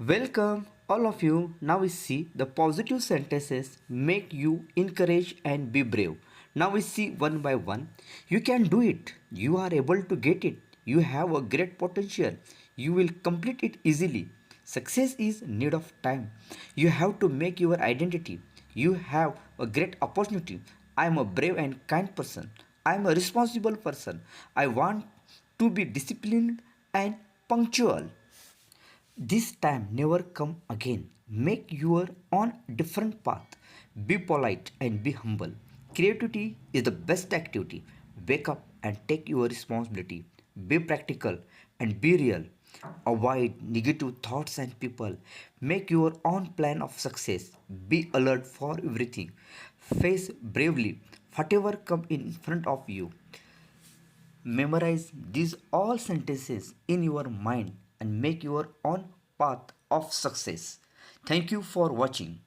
Welcome, all of you. Now we see the positive sentences make you encourage and be brave. Now we see one by one. You can do it. You are able to get it. You have a great potential. You will complete it easily. Success is need of time. You have to make your identity. You have a great opportunity. I am a brave and kind person. I am a responsible person. I want to be disciplined and punctual. This time never come again. Make your own different path. Be polite and be humble. Creativity is the best activity. Wake up and take your responsibility. Be practical and be real. Avoid negative thoughts and people. Make your own plan of success. Be alert for everything. Face bravely whatever come in front of you. Memorize these all sentences in your mind and make your own path of success. Thank you for watching.